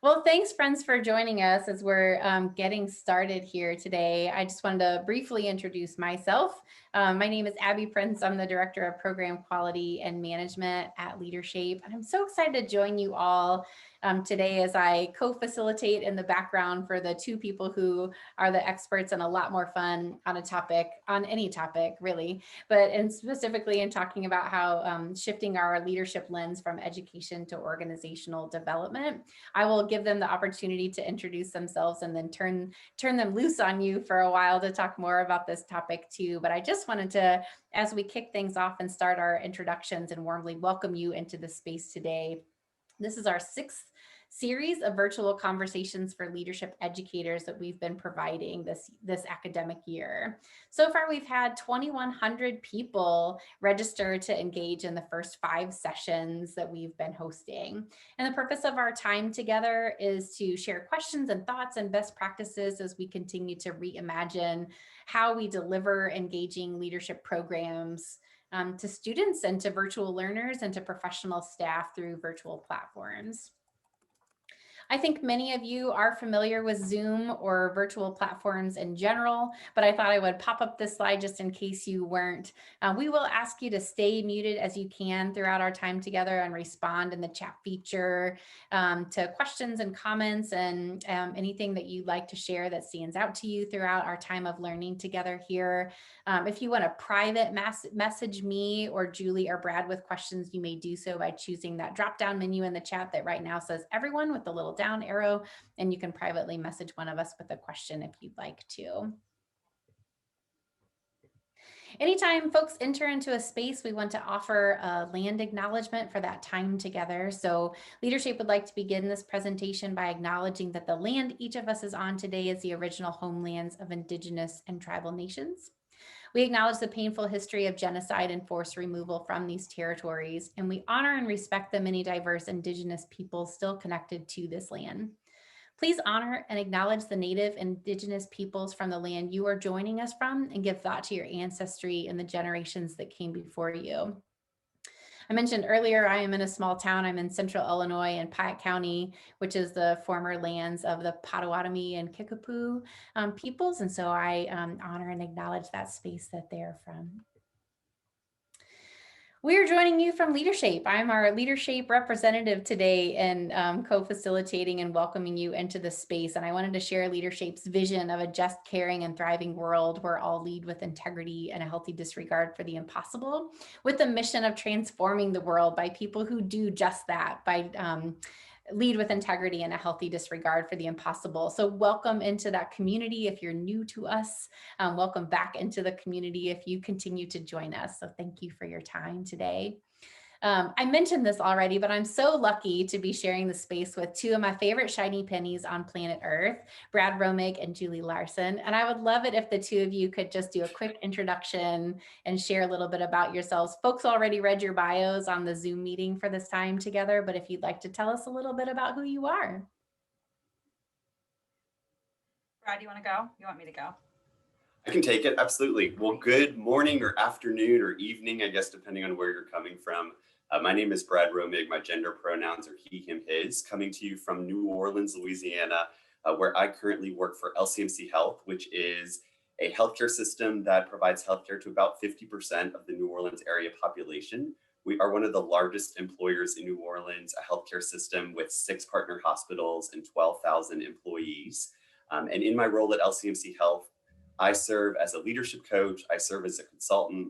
Well, thanks, friends, for joining us as we're getting started here today. I just wanted to briefly introduce myself. My name is Abby Prince. I'm the Director of Program Quality and Management at LeaderShape. And I'm so excited to join you all today as I co-facilitate in the background for the two people who are the experts and a lot more fun on a topic, on any topic, really, but specifically in talking about how shifting our leadership lens from education to organizational development. I will give them the opportunity to introduce themselves and then turn them loose on you for a while to talk more about this topic too. But I just wanted to, as we kick things off and start our introductions, and warmly welcome you into the space today. This is our sixth series of virtual conversations for leadership educators that we've been providing this academic year. So far, we've had 2,100 people register to engage in the first 5 sessions that we've been hosting. And the purpose of our time together is to share questions and thoughts and best practices as we continue to reimagine how we deliver engaging leadership programs to students and to virtual learners and to professional staff through virtual platforms. I think many of you are familiar with Zoom or virtual platforms in general, but I thought I would pop up this slide just in case you weren't. We will ask you to stay muted as you can throughout our time together and respond in the chat feature to questions and comments and anything that you'd like to share that stands out to you throughout our time of learning together here. If you want to private message me or Julie or Brad with questions, you may do so by choosing that drop-down menu in the chat that right now says everyone with the little down arrow, and you can privately message one of us with a question if you'd like to. Anytime folks enter into a space, we want to offer a land acknowledgement for that time together. So LeaderShape would like to begin this presentation by acknowledging that the land each of us is on today is the original homelands of Indigenous and tribal nations. We acknowledge the painful history of genocide and forced removal from these territories, and we honor and respect the many diverse Indigenous peoples still connected to this land. Please honor and acknowledge the Native Indigenous peoples from the land you are joining us from, and give thought to your ancestry and the generations that came before you. I mentioned earlier, I am in a small town. I'm in central Illinois in Piatt County, which is the former lands of the Potawatomi and Kickapoo peoples. And so I honor and acknowledge that space that they're from. We are joining you from LeaderShape. I'm our LeaderShape representative today and co-facilitating and welcoming you into the space. And I wanted to share LeaderShape's vision of a just, caring, and thriving world where all lead with integrity and a healthy disregard for the impossible, with the mission of transforming the world by people who do just that, by lead with integrity and a healthy disregard for the impossible. So welcome into that community if you're new to us. Welcome back into the community if you continue to join us. So thank you for your time today. I mentioned this already, but I'm so lucky to be sharing the space with two of my favorite shiny pennies on planet Earth, Brad Romig and Julie Larson. And I would love it if the two of you could just do a quick introduction and share a little bit about yourselves. Folks already read your bios on the Zoom meeting for this time together, but if you'd like to tell us a little bit about who you are. Brad, you want to go? You want me to go? I can take it, absolutely. Well, good morning or afternoon or evening, I guess, depending on where you're coming from. My name is Brad Romig. My gender pronouns are he, him, his, coming to you from New Orleans, Louisiana, where I currently work for LCMC Health, which is a healthcare system that provides healthcare to about 50% of the New Orleans area population. We are one of the largest employers in New Orleans, a healthcare system with 6 partner hospitals and 12,000 employees. And in my role at LCMC Health, I serve as a leadership coach. I serve as a consultant.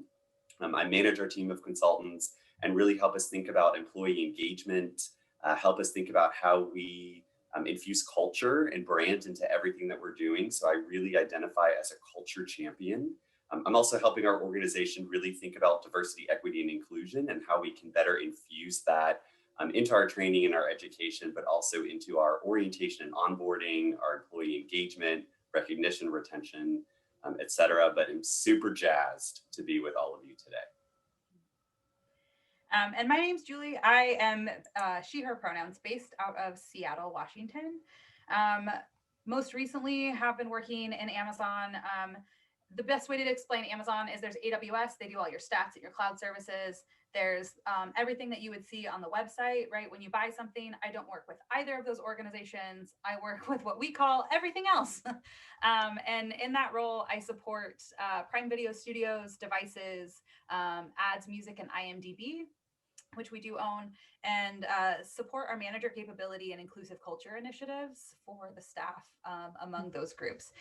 I manage our team of consultants and really help us think about employee engagement, help us think about how we infuse culture and brand into everything that we're doing. So I really identify as a culture champion. I'm also helping our organization really think about diversity, equity, and inclusion and how we can better infuse that into our training and our education, but also into our orientation and onboarding, our employee engagement, recognition, retention, et cetera. But I'm super jazzed to be with all of you today. And my name's Julie. I am she, her pronouns, based out of Seattle, Washington. Most recently have been working in Amazon. The best way to explain Amazon is there's AWS. They do all your stats and your cloud services. There's everything that you would see on the website, right? When you buy something, I don't work with either of those organizations. I work with what we call everything else. And in that role, I support Prime Video Studios, devices, ads, music, and IMDb, which we do own, and support our manager capability and inclusive culture initiatives for the staff among those groups.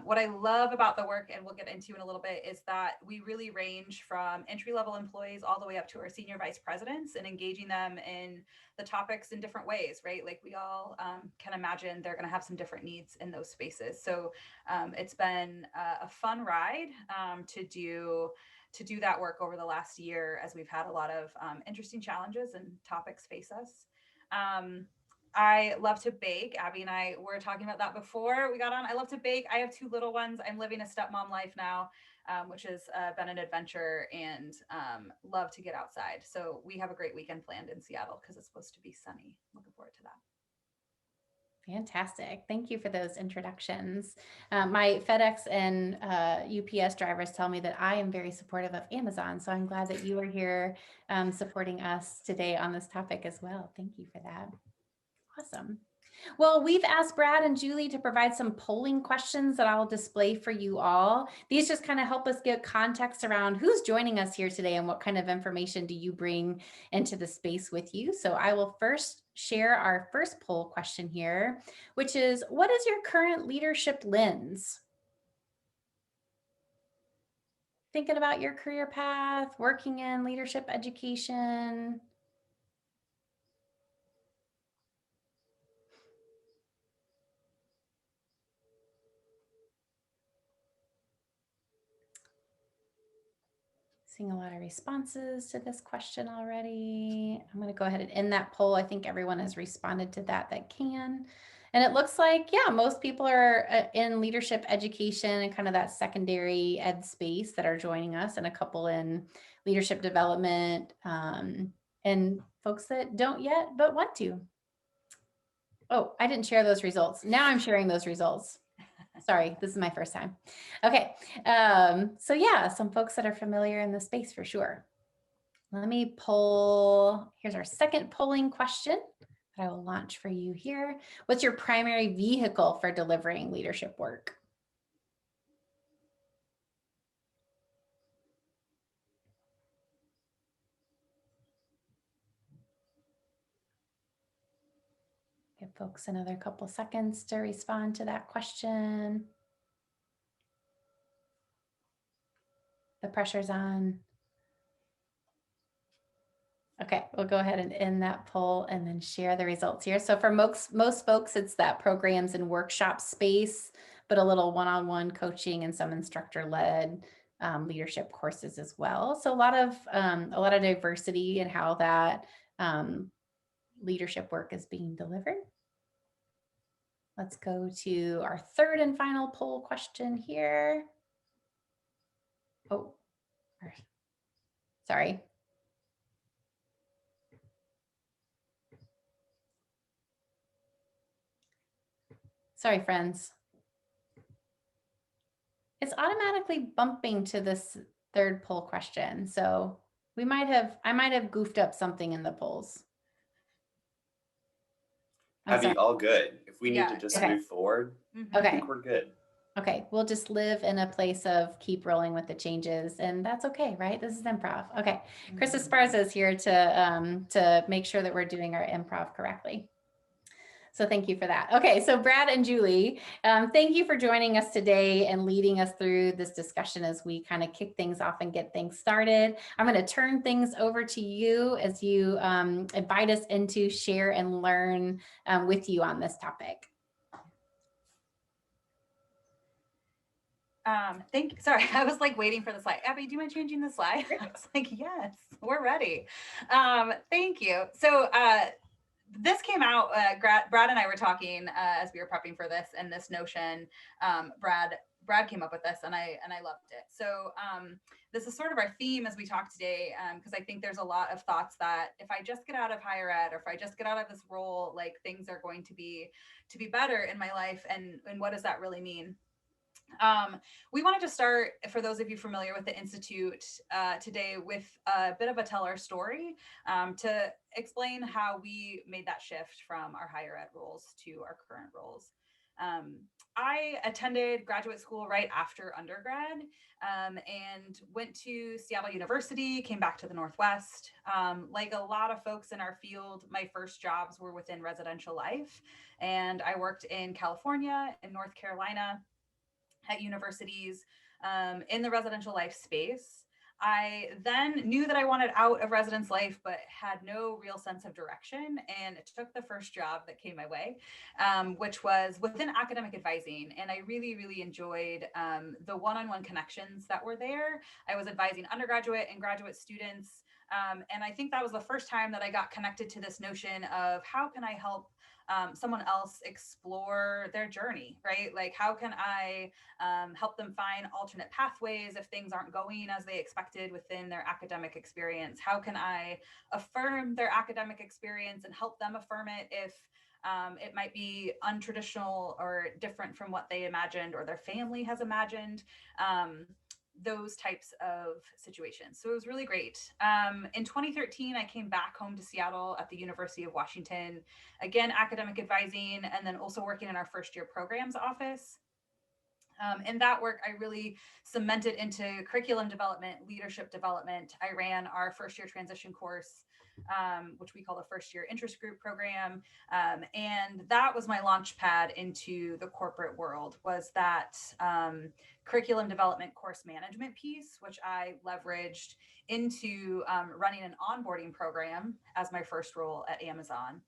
What I love about the work, and we'll get into in a little bit, is that we really range from entry-level employees all the way up to our senior vice presidents and engaging them in the topics in different ways, right? Like we all can imagine they're going to have some different needs in those spaces. So it's been a fun ride to do that work over the last year, as we've had a lot of interesting challenges and topics face us. I love to bake. Abby and I were talking about that before we got on. I love to bake. I have 2 little ones. I'm living a stepmom life now, which has been an adventure, and love to get outside. So we have a great weekend planned in Seattle because it's supposed to be sunny. Looking forward to that. Fantastic. Thank you for those introductions. My FedEx and UPS drivers tell me that I am very supportive of Amazon. So I'm glad that you are here supporting us today on this topic as well. Thank you for that. Awesome. Well, we've asked Brad and Julie to provide some polling questions that I'll display for you all. These just kind of help us get context around who's joining us here today and what kind of information do you bring into the space with you. So I will first share our first poll question here, which is, what is your current leadership lens? Thinking about your career path, working in leadership education. Seeing a lot of responses to this question already. I'm going to go ahead and end that poll. I think everyone has responded to that can. And it looks like, yeah, most people are in leadership education and kind of that secondary ed space that are joining us, and a couple in leadership development, and folks that don't yet but want to. Oh, I didn't share those results. Now I'm sharing those results. Sorry, this is my first time. Okay, so yeah, some folks that are familiar in the space for sure. Let me pull, here's our second polling question that I will launch for you here. What's your primary vehicle for delivering leadership work? Give folks another couple seconds to respond to that question. The pressure's on. Okay, we'll go ahead and end that poll and then share the results here. So for most folks, it's that programs and workshop space, but a little one-on-one coaching and some instructor-led leadership courses as well. So a lot of diversity in how that leadership work is being delivered. Let's go to our third and final poll question here. Oh, sorry. Sorry, friends. It's automatically bumping to this third poll question. So I might have goofed up something in the polls. Abby, all good. If we need to just Okay. move forward, I Okay. think we're good. Okay, we'll just live in a place of keep rolling with the changes, and that's okay, right? This is improv. Okay, Chris Esparza is here to make sure that we're doing our improv correctly. So thank you for that. Okay, so Brad and Julie, thank you for joining us today and leading us through this discussion as we kind of kick things off and get things started. I'm going to turn things over to you as you invite us into share and learn with you on this topic. Thank you. Sorry, I was like waiting for the slide. Abby, do you mind changing the slide? I was like, yes, we're ready. Thank you. So this came out, Brad and I were talking as we were prepping for this, and this notion, Brad came up with this, and I loved it. So this is sort of our theme as we talk today, because I think there's a lot of thoughts that if I just get out of higher ed, or if I just get out of this role, like things are going to be better in my life, and what does that really mean? We wanted to start, for those of you familiar with the Institute, today with a bit of a tell our story to explain how we made that shift from our higher ed roles to our current roles. I attended graduate school right after undergrad and went to Seattle University, came back to the Northwest. Like a lot of folks in our field, my first jobs were within residential life, and I worked in California and North Carolina at universities in the residential life space. I then knew that I wanted out of residence life, but had no real sense of direction, and took the first job that came my way, which was within academic advising. And I really, really enjoyed the one-on-one connections that were there. I was advising undergraduate and graduate students. And I think that was the first time that I got connected to this notion of how can I help someone else explore their journey, right? Like, how can I help them find alternate pathways if things aren't going as they expected within their academic experience? How can I affirm their academic experience and help them affirm it if it might be untraditional or different from what they imagined or their family has imagined? Those types of situations. So it was really great. In 2013, I came back home to Seattle at the University of Washington, again, academic advising, and then also working in our first year programs office. In that work, I really cemented into curriculum development, leadership development. I ran our first year transition course, which we call the first year interest group program. And that was my launch pad into the corporate world, was that curriculum development course management piece, which I leveraged into running an onboarding program as my first role at Amazon.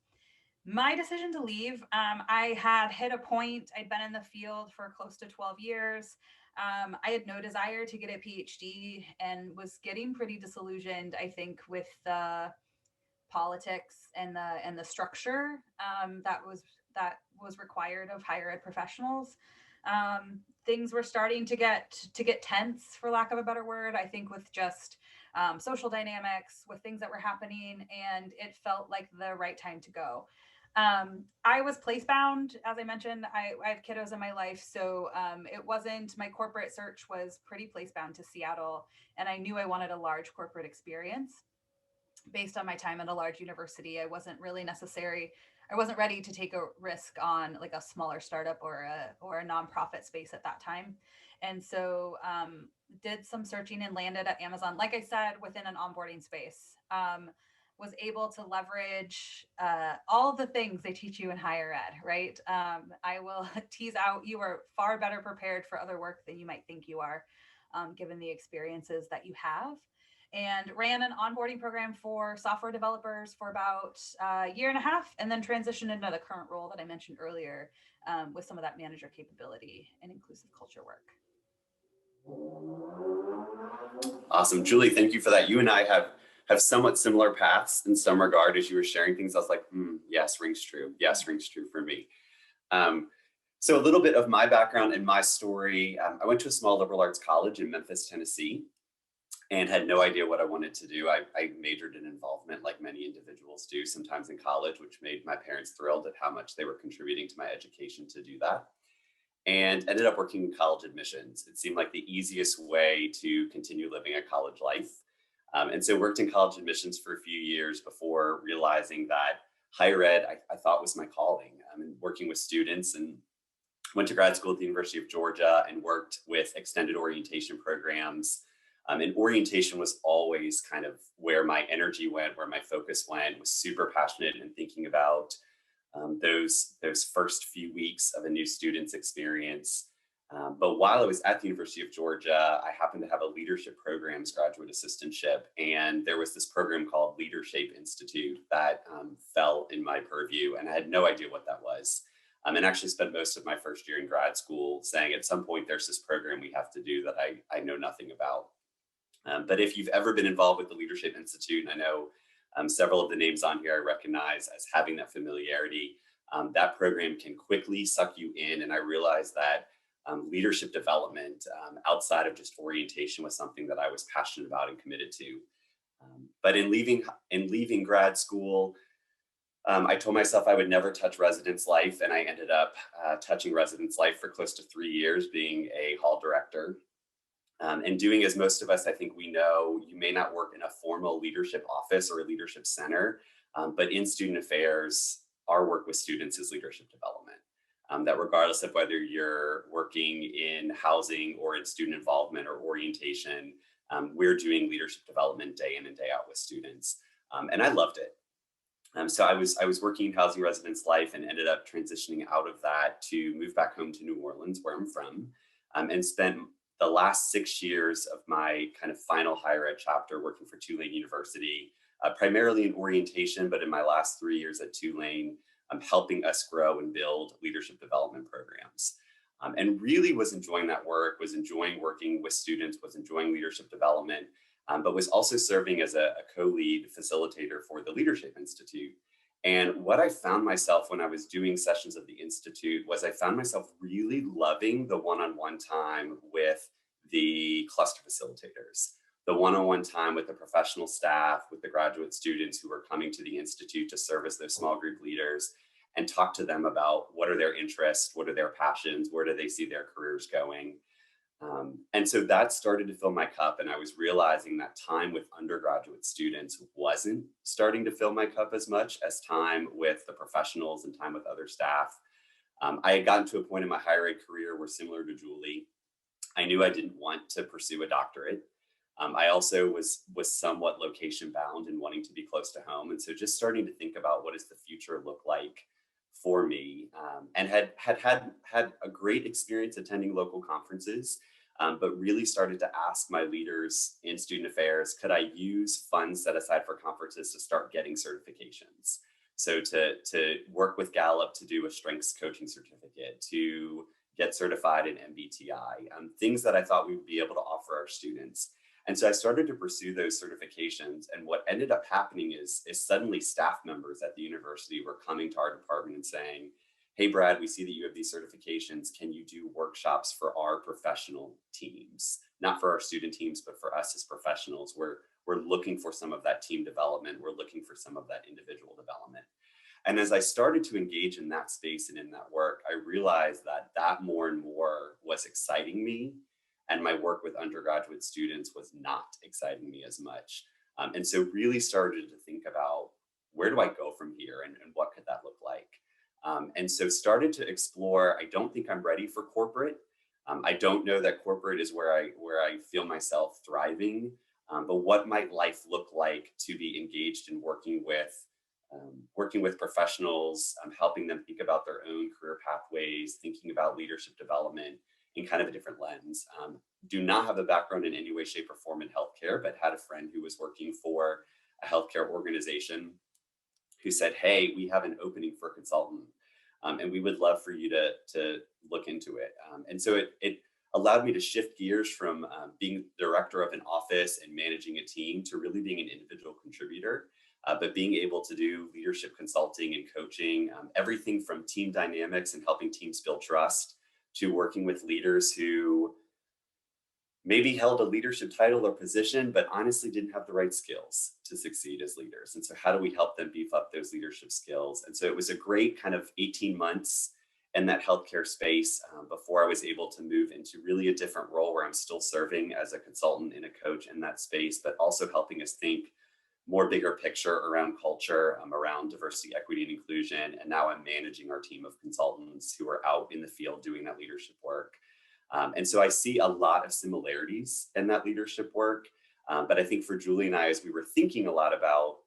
My decision to leave, I had hit a point. I'd been in the field for close to 12 years. I had no desire to get a PhD and was getting pretty disillusioned, I think, with the politics and the structure that was required of higher ed professionals. Things were starting to get tense, for lack of a better word, I think, with just social dynamics, with things that were happening, and it felt like the right time to go. I was place bound, as I mentioned. I have kiddos in my life, so it wasn't, my corporate search was pretty place bound to Seattle, and I knew I wanted a large corporate experience. Based on my time at a large university, I wasn't ready to take a risk on like a smaller startup or a nonprofit space at that time. And so did some searching and landed at Amazon, like I said, within an onboarding space. Was able to leverage all of the things they teach you in higher ed, right? I will tease out, you are far better prepared for other work than you might think you are, given the experiences that you have. And ran an onboarding program for software developers for about a year and a half, and then transitioned into the current role that I mentioned earlier with some of that manager capability and inclusive culture work. Awesome. Julie, thank you for that. You and I have somewhat similar paths in some regard. As you were sharing things, I was like, yes, rings true. Yes, rings true for me. So a little bit of my background and my story. I went to a small liberal arts college in Memphis, Tennessee, and had no idea what I wanted to do. I majored in involvement, like many individuals do sometimes in college, which made my parents thrilled at how much they were contributing to my education to do that. And ended up working in college admissions. It seemed like the easiest way to continue living a college life. And so worked in college admissions for a few years before realizing that higher ed, I thought, was my calling. Working with students, and went to grad school at the University of Georgia and worked with extended orientation programs. And orientation was always kind of where my energy went, where my focus went. Was super passionate in thinking about those first few weeks of a new student's experience. But while I was at the University of Georgia, I happened to have a leadership programs graduate assistantship, and there was this program called LeaderShape Institute that fell in my purview, and I had no idea what that was. And actually spent most of my first year in grad school saying, at some point, there's this program we have to do that I know nothing about. But if you've ever been involved with the LeaderShape Institute, and I know several of the names on here I recognize as having that familiarity, that program can quickly suck you in. And I realized that leadership development outside of just orientation was something that I was passionate about and committed to. But in leaving grad school, I told myself I would never touch residence life, and I ended up touching residence life for close to 3 years, being a hall director. And doing as most of us, I think we know, you may not work in a formal leadership office or a leadership center, but in student affairs, our work with students is leadership development. That regardless of whether you're working in housing or in student involvement or orientation, we're doing leadership development day in and day out with students. And I loved it. So I was working in housing residence life and ended up transitioning out of that to move back home to New Orleans, where I'm from, and spent the last 6 years of my kind of final higher ed chapter working for Tulane University, primarily in orientation, but in my last 3 years at Tulane, helping us grow and build leadership development programs. And really was enjoying that work, was enjoying working with students, was enjoying leadership development, but was also serving as a co-lead facilitator for the LeaderShape Institute. And what I found myself when I was doing sessions of the Institute was I found myself really loving the one-on-one time with the cluster facilitators, the one-on-one time with the professional staff, with the graduate students who were coming to the Institute to serve as those small group leaders, and talk to them about what are their interests, what are their passions, where do they see their careers going. And so that started to fill my cup, and I was realizing that time with undergraduate students wasn't starting to fill my cup as much as time with the professionals and time with other staff. I had gotten to a point in my higher ed career where, similar to Julie, I knew I didn't want to pursue a doctorate. I also was somewhat location bound and wanting to be close to home. And so just starting to think about what does the future look like for me, and had a great experience attending local conferences, but really started to ask my leaders in student affairs, could I use funds set aside for conferences to start getting certifications? So to work with Gallup to do a strengths coaching certificate, to get certified in MBTI, things that I thought we would be able to offer our students. And so I started to pursue those certifications. And what ended up happening is suddenly staff members at the university were coming to our department and saying, hey, Brad, we see that you have these certifications. Can you do workshops for our professional teams? Not for our student teams, but for us as professionals. We're looking for some of that team development. We're looking for some of that individual development. And as I started to engage in that space and in that work, I realized that more and more was exciting me. And my work with undergraduate students was not exciting me as much. And so really started to think about, where do I go from here, and what could that look like? And so started to explore. I don't think I'm ready for corporate. I don't know that corporate is where I feel myself thriving. But what might life look like to be engaged in working with professionals, helping them think about their own career pathways, thinking about leadership development in kind of a different lens. Do not have a background in any way, shape, or form in healthcare, but had a friend who was working for a healthcare organization who said, hey, we have an opening for a consultant, and we would love for you to look into it. And so it allowed me to shift gears from being director of an office and managing a team to really being an individual contributor, but being able to do leadership consulting and coaching, everything from team dynamics and helping teams build trust, to working with leaders who maybe held a leadership title or position, but honestly didn't have the right skills to succeed as leaders. And so how do we help them beef up those leadership skills? And so it was a great kind of 18 months in that healthcare space before I was able to move into really a different role where I'm still serving as a consultant and a coach in that space, but also helping us think more bigger picture around culture, around diversity, equity, and inclusion. And now I'm managing our team of consultants who are out in the field doing that leadership work. And so I see a lot of similarities in that leadership work. But I think for Julie and I, as we were thinking a lot about,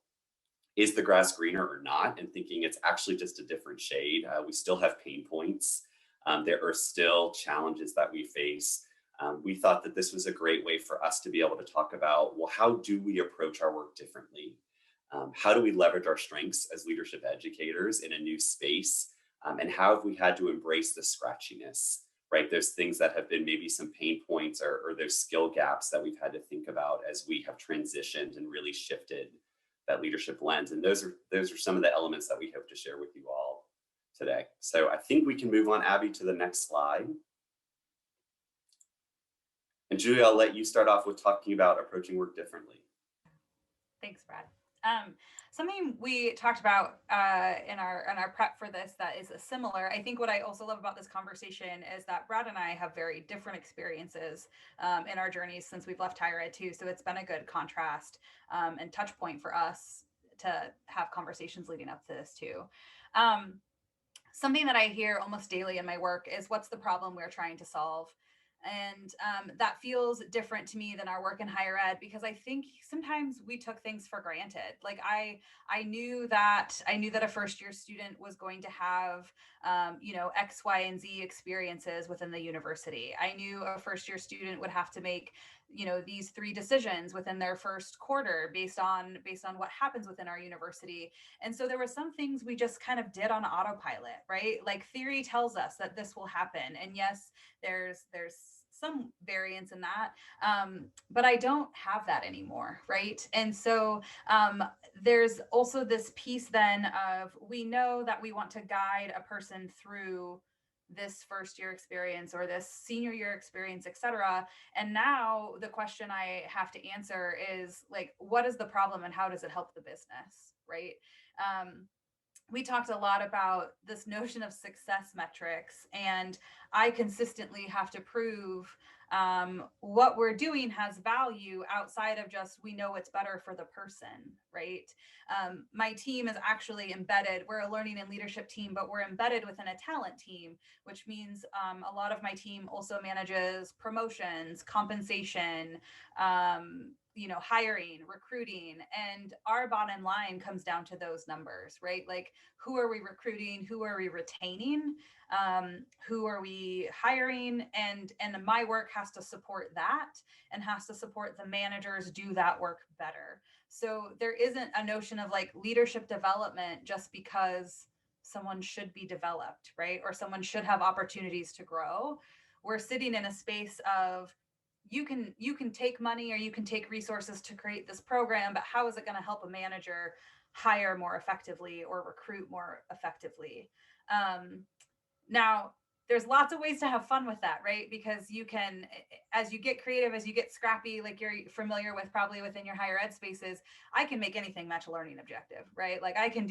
is the grass greener or not, and thinking it's actually just a different shade. We still have pain points. There are still challenges that we face. We thought that this was a great way for us to be able to talk about, well, how do we approach our work differently? How do we leverage our strengths as leadership educators in a new space? And how have we had to embrace the scratchiness, right? Those things that have been maybe some pain points or those skill gaps that we've had to think about as we have transitioned and really shifted that leadership lens. And those are some of the elements that we hope to share with you all today. So I think we can move on, Abby, to the next slide. And Julie, I'll let you start off with talking about approaching work differently. Thanks, Brad. Something we talked about in our prep for this that is similar. I think what I also love about this conversation is that Brad and I have very different experiences in our journeys since we've left higher ed too. So it's been a good contrast and touch point for us to have conversations leading up to this too. Something that I hear almost daily in my work is, what's the problem we're trying to solve? And that feels different to me than our work in higher ed, because I think sometimes we took things for granted. Like I knew that a first year student was going to have X, Y, and Z experiences within the university. I knew a first year student would have to make these 3 decisions within their first quarter based on what happens within our university. And so there were some things we just kind of did on autopilot, right? Like theory tells us that this will happen, and yes, there's some variance in that, but I don't have that anymore, right? And so there's also this piece then of, we know that we want to guide a person through this first year experience or this senior year experience, et cetera. And now the question I have to answer is, like, what is the problem and how does it help the business, right? We talked a lot about this notion of success metrics, and I consistently have to prove what we're doing has value outside of just, we know it's better for the person, right? My team is actually embedded. We're a learning and leadership team, but we're embedded within a talent team, which means a lot of my team also manages promotions, compensation, hiring, recruiting, and our bottom line comes down to those numbers, right? Like, who are we recruiting? Who are we retaining? Who are we hiring? And my work has to support that, and has to support the managers do that work better. So there isn't a notion of like leadership development just because someone should be developed, right? Or someone should have opportunities to grow. We're sitting in a space of, you can take money or you can take resources to create this program, but how is it going to help a manager hire more effectively or recruit more effectively? Now, there's lots of ways to have fun with that, right? Because you can, as you get creative, as you get scrappy, like you're familiar with probably within your higher ed spaces, I can make anything match a learning objective, right? Like I can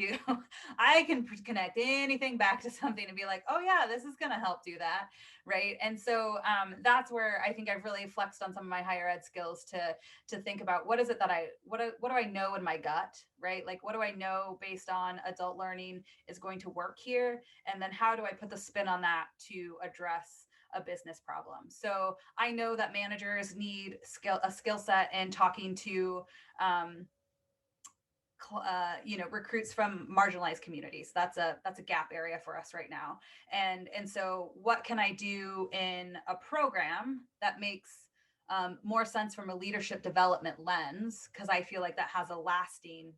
connect anything back to something and be like, oh yeah, this is going to help do that, right? And so that's where I think I've really flexed on some of my higher ed skills to think about, what is it that what do I know in my gut, right? Like, what do I know based on adult learning is going to work here? And then how do I put the spin on that to address a business problem? So I know that managers need a skill set in talking to recruits from marginalized communities. That's a gap area for us right now. And so what can I do in a program that makes more sense from a leadership development lens? Because I feel like that has a lasting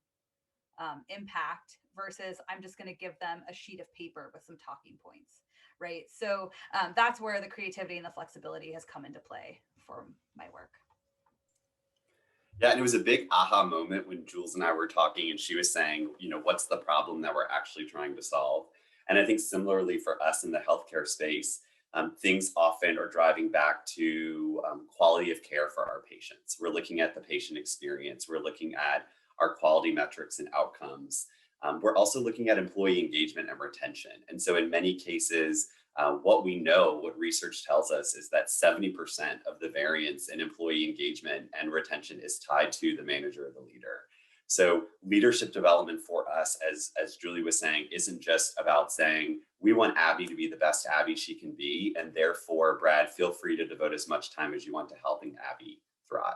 impact versus I'm just going to give them a sheet of paper with some talking points, right? So that's where the creativity and the flexibility has come into play for my work. Yeah, and it was a big aha moment when Jules and I were talking, and she was saying, what's the problem that we're actually trying to solve? And I think similarly for us in the healthcare space, things often are driving back to quality of care for our patients. We're looking at the patient experience. We're looking at our quality metrics and outcomes. We're also looking at employee engagement and retention. And so in many cases, what research tells us is that 70% of the variance in employee engagement and retention is tied to the manager or the leader. So leadership development for us, as Julie was saying, isn't just about saying, we want Abby to be the best Abby she can be, and therefore, Brad, feel free to devote as much time as you want to helping Abby thrive.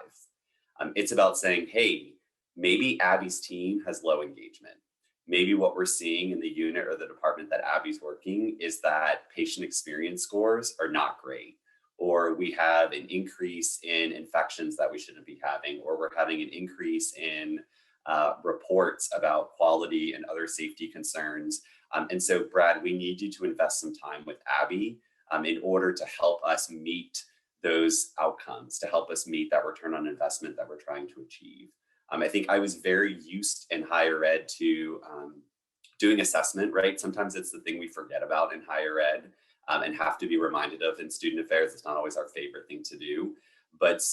It's about saying, hey, maybe Abby's team has low engagement. Maybe what we're seeing in the unit or the department that Abby's working is that patient experience scores are not great, or we have an increase in infections that we shouldn't be having, or we're having an increase in reports about quality and other safety concerns. And so, Brad, we need you to invest some time with Abby in order to help us meet those outcomes, to help us meet that return on investment that we're trying to achieve. I think I was very used in higher ed to doing assessment, right? Sometimes it's the thing we forget about in higher ed and have to be reminded of. In student affairs, it's not always our favorite thing to do. But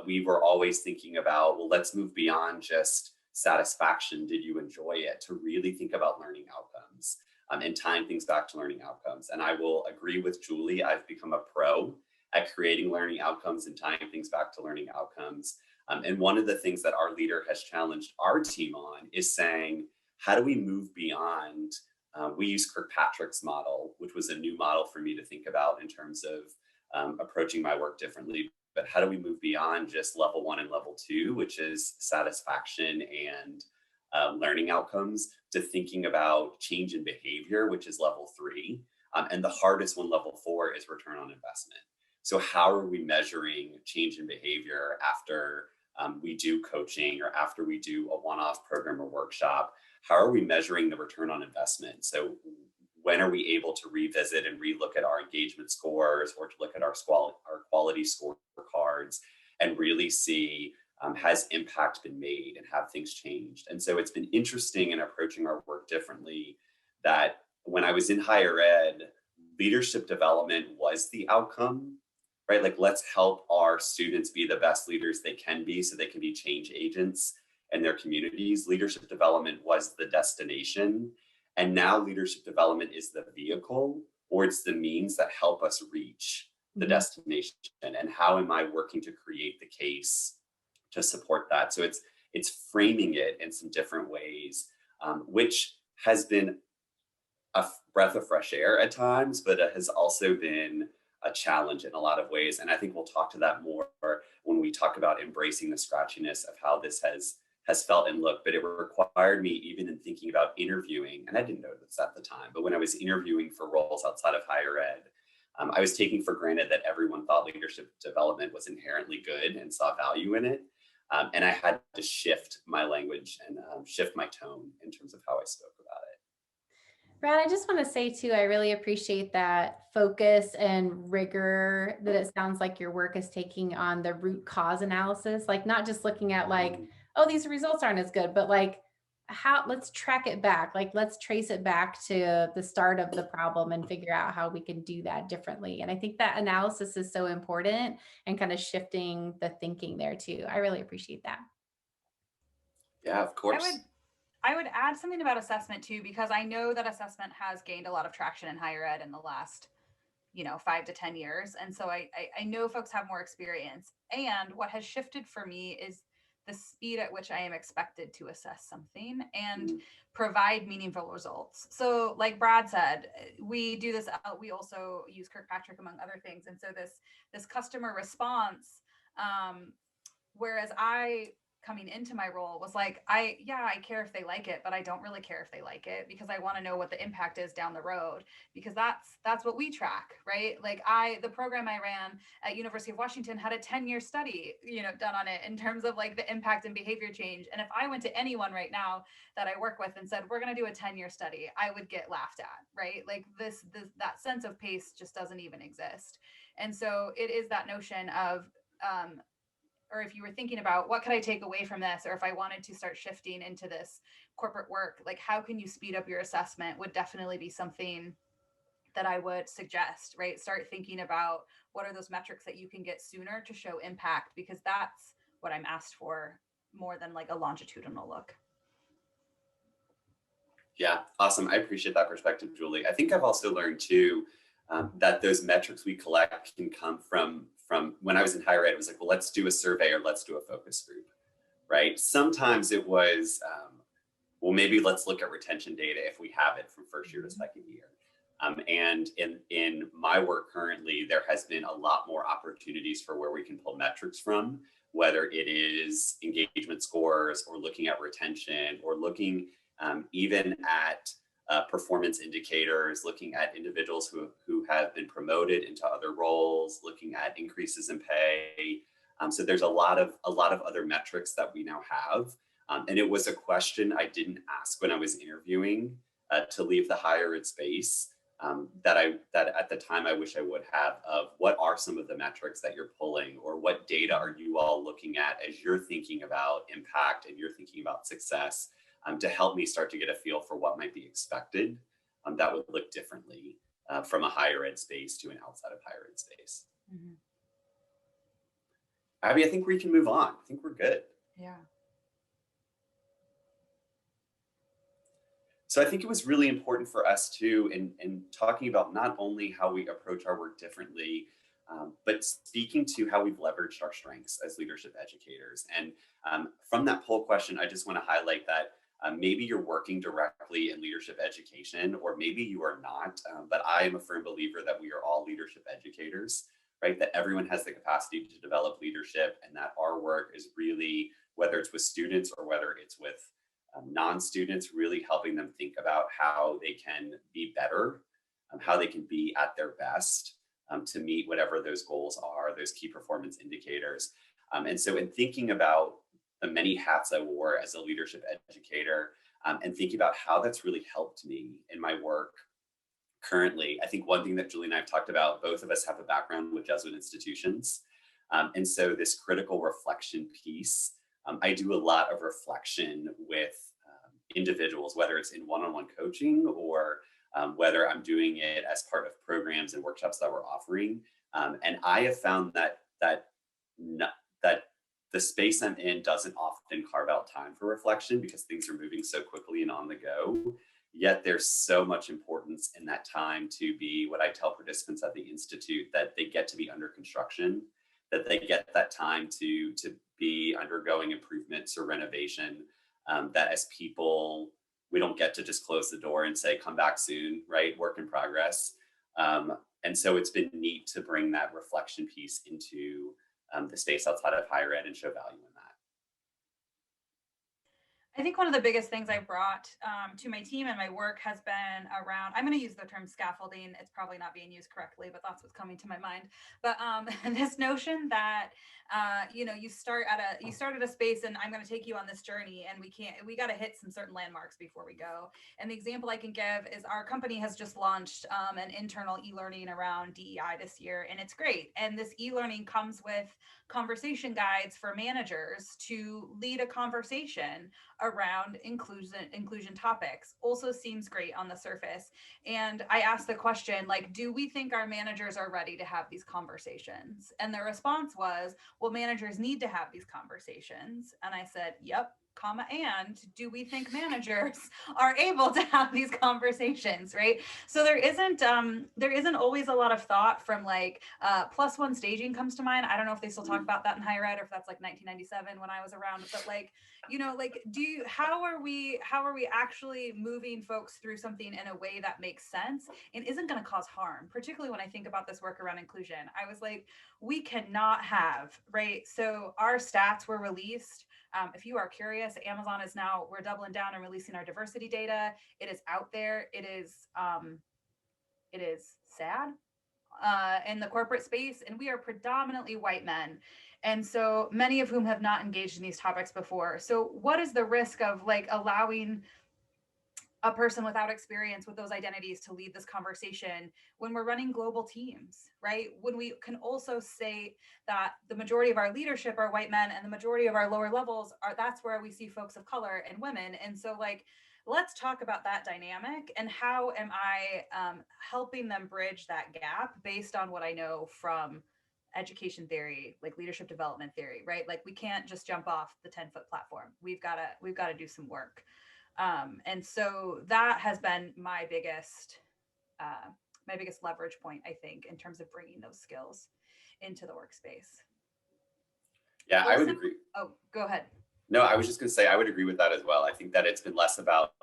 we were always thinking about, well, let's move beyond just satisfaction? Did you enjoy it? To really think about learning outcomes and tying things back to learning outcomes. And I will agree with Julie, I've become a pro at creating learning outcomes and tying things back to learning outcomes. And one of the things that our leader has challenged our team on is saying, how do we move beyond, we use Kirkpatrick's model, which was a new model for me to think about in terms of approaching my work differently. But how do we move beyond just level 1 and level 2, which is satisfaction and learning outcomes, to thinking about change in behavior, which is level 3. And the hardest one, level 4, is return on investment. So how are we measuring change in behavior after we do coaching or after we do a one-off program or workshop? How are we measuring the return on investment? So when are we able to revisit and relook at our engagement scores, or to look at our quality scorecards and really see, has impact been made and have things changed? And so it's been interesting in approaching our work differently, that when I was in higher ed, leadership development was the outcome, right? Like, let's help our students be the best leaders they can be so they can be change agents in their communities. Leadership development was the destination. And now leadership development is the vehicle, or it's the means that help us reach the destination. And how am I working to create the case to support that? So it's framing it in some different ways, which has been a breath of fresh air at times, but it has also been a challenge in a lot of ways. And I think we'll talk to that more when we talk about embracing the scratchiness of how this has felt and looked. But it required me, even in thinking about interviewing, and I didn't know this at the time, but when I was interviewing for roles outside of higher ed, I was taking for granted that everyone thought leadership development was inherently good and saw value in it. And I had to shift my language and shift my tone in terms of how I spoke about it. Brad, I just want to say too, I really appreciate that focus and rigor that it sounds like your work is taking on the root cause analysis, like not just looking at like, oh, these results aren't as good, but like let's track it back. Like, let's trace it back to the start of the problem and figure out how we can do that differently. And I think that analysis is so important, and kind of shifting the thinking there too. I really appreciate that. Yeah, of course. I would add something about assessment too, because I know that assessment has gained a lot of traction in higher ed in the last, 5 to 10 years. And so I know folks have more experience. And what has shifted for me is the speed at which I am expected to assess something and provide meaningful results. So like Brad said, we do this, we also use Kirkpatrick among other things. And so this customer response, whereas I, coming into my role, was like, I care if they like it, but I don't really care if they like it, because I want to know what the impact is down the road, because that's what we track, right? Like the program I ran at University of Washington had a 10-year study, done on it in terms of like the impact and behavior change. And if I went to anyone right now that I work with and said, we're going to do a 10-year study, I would get laughed at, right? Like that sense of pace just doesn't even exist. And so it is that notion of, or if you were thinking about what could I take away from this, or if I wanted to start shifting into this corporate work, like how can you speed up your assessment, would definitely be something that I would suggest, right? Start thinking about what are those metrics that you can get sooner to show impact, because that's what I'm asked for more than like a longitudinal look. Yeah, awesome. I appreciate that perspective, Julie. I think I've also learned too, that those metrics we collect can come from when I was in higher ed, it was like, well, let's do a survey or let's do a focus group, right? Sometimes it was, well, maybe let's look at retention data if we have it from first year to second year. And in my work currently, there has been a lot more opportunities for where we can pull metrics from, whether it is engagement scores or looking at retention, or looking even at performance indicators, looking at individuals who have been promoted into other roles, looking at increases in pay. So there's a lot of other metrics that we now have. And it was a question I didn't ask when I was interviewing to leave the higher ed space, that at the time I wish I would have, of what are some of the metrics that you're pulling, or what data are you all looking at as you're thinking about impact and you're thinking about success, to help me start to get a feel for what might be expected, that would look differently from a higher ed space to an outside of higher ed space. Mm-hmm. Abby, I think we can move on. I think we're good. Yeah. So I think it was really important for us too, in talking about not only how we approach our work differently, but speaking to how we've leveraged our strengths as leadership educators. And from that poll question, I just want to highlight that maybe you're working directly in leadership education, or maybe you are not. But I am a firm believer that we are all leadership educators, right? That everyone has the capacity to develop leadership, and that our work is really, whether it's with students or whether it's with non-students, really helping them think about how they can be better, how they can be at their best to meet whatever those goals are, those key performance indicators. And so in thinking about the many hats I wore as a leadership educator, and thinking about how that's really helped me in my work currently, I think one thing that Julie and I have talked about, both of us have a background with Jesuit institutions. And so this critical reflection piece, I do a lot of reflection with individuals, whether it's in one-on-one coaching or whether I'm doing it as part of programs and workshops that we're offering. And I have found that the space I'm in doesn't often carve out time for reflection because things are moving so quickly and on the go. Yet there's so much importance in that time to be, what I tell participants at the Institute, that they get to be under construction, that they get that time to be undergoing improvements or renovation, that as people, we don't get to just close the door and say, come back soon, right? Work in progress. And so it's been neat to bring that reflection piece into the space outside of higher ed and show value in that. I think one of the biggest things I brought to my team and my work has been around, I'm going to use the term scaffolding. It's probably not being used correctly, but that's what's coming to my mind. But this notion that, you start at a space and I'm going to take you on this journey, and we got to hit some certain landmarks before we go. And the example I can give is our company has just launched an internal e-learning around DEI this year, and it's great. And this e-learning comes with conversation guides for managers to lead a conversation around inclusion topics. Also seems great on the surface. And I asked the question, like, do we think our managers are ready to have these conversations? And the response was, well, managers need to have these conversations. And I said, yep, comma, and do we think managers are able to have these conversations, right? So there isn't always a lot of thought from like +1 staging comes to mind. I don't know if they still talk about that in higher ed or if that's like 1997 when I was around, but like, how are we actually moving folks through something in a way that makes sense and isn't going to cause harm, particularly when I think about this work around inclusion. I was like, we cannot have, right? So our stats were released. If you are curious, Amazon is now, we're doubling down and releasing our diversity data. It is out there. It is sad in the corporate space, and we are predominantly white men. And so many of whom have not engaged in these topics before. So what is the risk of like allowing a person without experience with those identities to lead this conversation when we're running global teams, right? When we can also say that the majority of our leadership are white men and the majority of our lower levels that's where we see folks of color and women. And so like, let's talk about that dynamic and how am I helping them bridge that gap based on what I know from education theory, like leadership development theory, right? Like we can't just jump off the 10-foot platform. We've got to do some work. And so that has been my biggest leverage point, I think, in terms of bringing those skills into the workspace. Yeah, I would agree. Oh, go ahead. No, I was just going to say, I would agree with that as well. I think that it's been less about,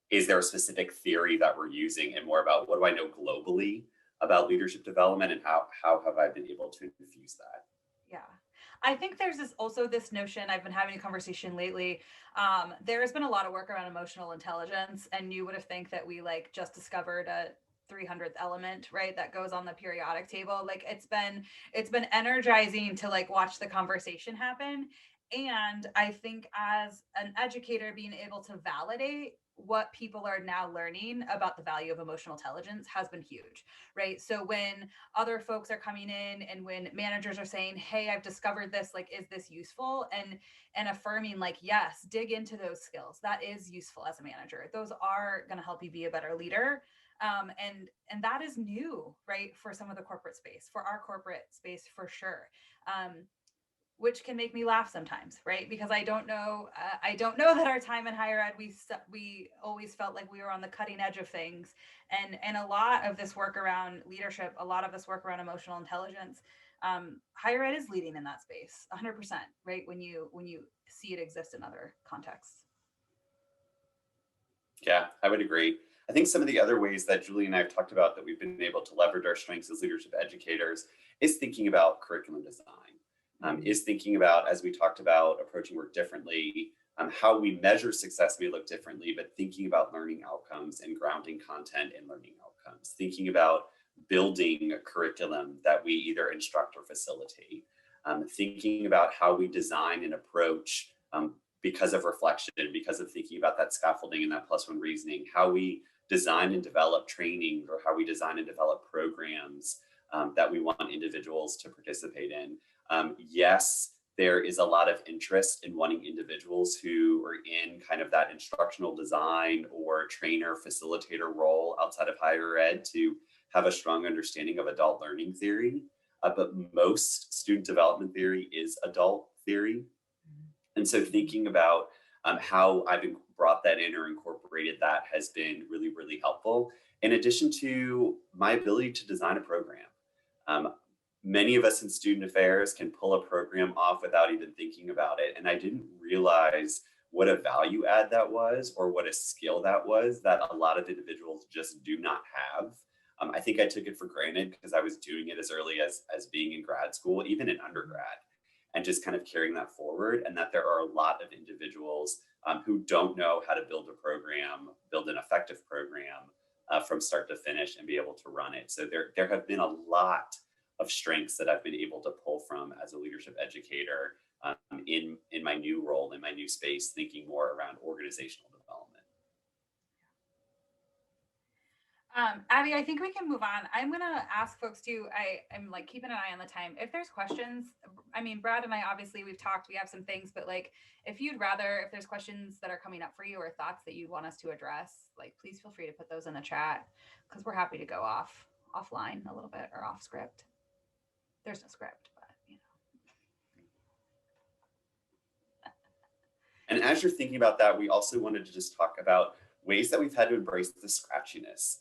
is there a specific theory that we're using, and more about what do I know globally about leadership development and how have I been able to infuse that? Yeah. I think there's also this notion, I've been having a conversation lately. There has been a lot of work around emotional intelligence, and you would have think that we like just discovered a 300th element, right? That goes on the periodic table. Like it's been energizing to like watch the conversation happen. And I think as an educator, being able to validate what people are now learning about the value of emotional intelligence has been huge, right? So when other folks are coming in and when managers are saying, hey, I've discovered this, like, is this useful? And affirming like, yes, dig into those skills. That is useful as a manager. Those are going to help you be a better leader. And that is new, right? For some of the corporate space, for our corporate space, for sure. which can make me laugh sometimes, right? Because I don't know that our time in higher ed, we always felt like we were on the cutting edge of things, and a lot of this work around leadership, a lot of this work around emotional intelligence, higher ed is leading in that space, 100%, right? When you see it exist in other contexts. Yeah, I would agree. I think some of the other ways that Julie and I have talked about that we've been able to leverage our strengths as leadership educators is thinking about curriculum design, is thinking about, as we talked about, approaching work differently, how we measure success may look differently, but thinking about learning outcomes and grounding content in learning outcomes, thinking about building a curriculum that we either instruct or facilitate, thinking about how we design and approach because of reflection, because of thinking about that scaffolding and that +1 reasoning, how we design and develop training, or how we design and develop programs that we want individuals to participate in. Yes, there is a lot of interest in wanting individuals who are in kind of that instructional design or trainer facilitator role outside of higher ed to have a strong understanding of adult learning theory. But most student development theory is adult theory. And so thinking about how I've brought that in or incorporated that has been really, really helpful. In addition to my ability to design a program. Many of us in student affairs can pull a program off without even thinking about it. And I didn't realize what a value add that was, or what a skill that was, that a lot of individuals just do not have. I think I took it for granted because I was doing it as early as being in grad school, even in undergrad, and just kind of carrying that forward. And that there are a lot of individuals who don't know how to build a program, build an effective program from start to finish and be able to run it. So there have been a lot of strengths that I've been able to pull from as a leadership educator in my new role, in my new space, thinking more around organizational development. Abby, I think we can move on. I'm going to ask folks too. I'm like keeping an eye on the time. If there's questions, I mean, Brad and I, obviously we've talked, we have some things, but like, if there's questions that are coming up for you or thoughts that you want us to address, like, please feel free to put those in the chat, because we're happy to go offline a little bit, or off script. There's no script, but you know. And as you're thinking about that, we also wanted to just talk about ways that we've had to embrace the scratchiness.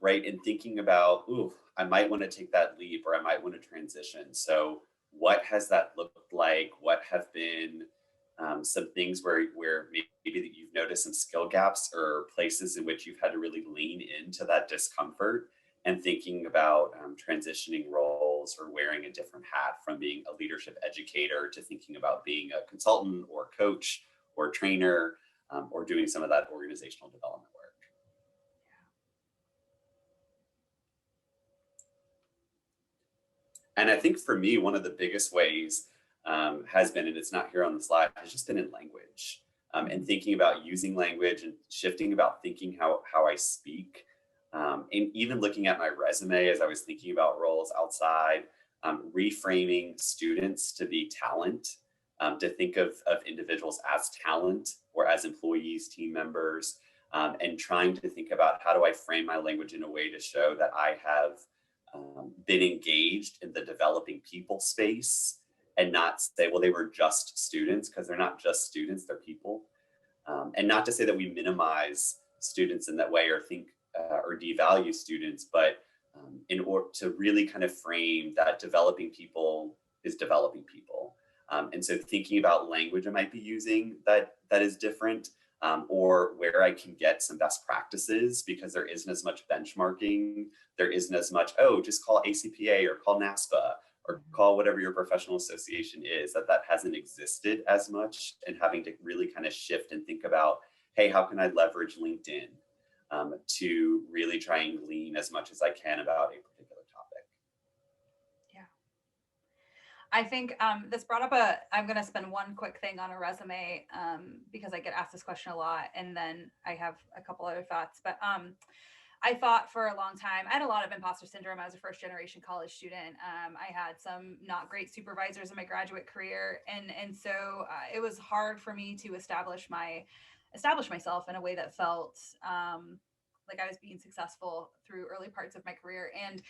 Right? And thinking about, I might want to take that leap, or I might want to transition. So what has that looked like? What have been some things where maybe that you've noticed some skill gaps, or places in which you've had to really lean into that discomfort, and thinking about transitioning roles or wearing a different hat from being a leadership educator to thinking about being a consultant or coach or trainer, or doing some of that organizational development work. And I think for me, one of the biggest ways has been, and it's not here on the slide, has just been in language, and thinking about using language and shifting about thinking how I speak. And even looking at my resume as I was thinking about roles outside, reframing students to be talent, to think of individuals as talent or as employees, team members, and trying to think about how do I frame my language in a way to show that I have been engaged in the developing people space, and not say, well, they were just students, because they're not just students, they're people. And not to say that we minimize students in that way, or think or devalue students, but in order to really kind of frame that developing people is developing people. And so thinking about language I might be using that is different, or where I can get some best practices, because there isn't as much benchmarking. There isn't as much, just call ACPA or call NASPA or call whatever your professional association is, that hasn't existed as much, and having to really kind of shift and think about, hey, how can I leverage LinkedIn to really try and glean as much as I can about a particular topic. Yeah. I think this brought up I'm going to spend one quick thing on a resume, because I get asked this question a lot, and then I have a couple other thoughts. But I thought for a long time, I had a lot of imposter syndrome as a first generation college student. I had some not great supervisors in my graduate career. And so it was hard for me to establish myself in a way that felt like I was being successful through early parts of my career. And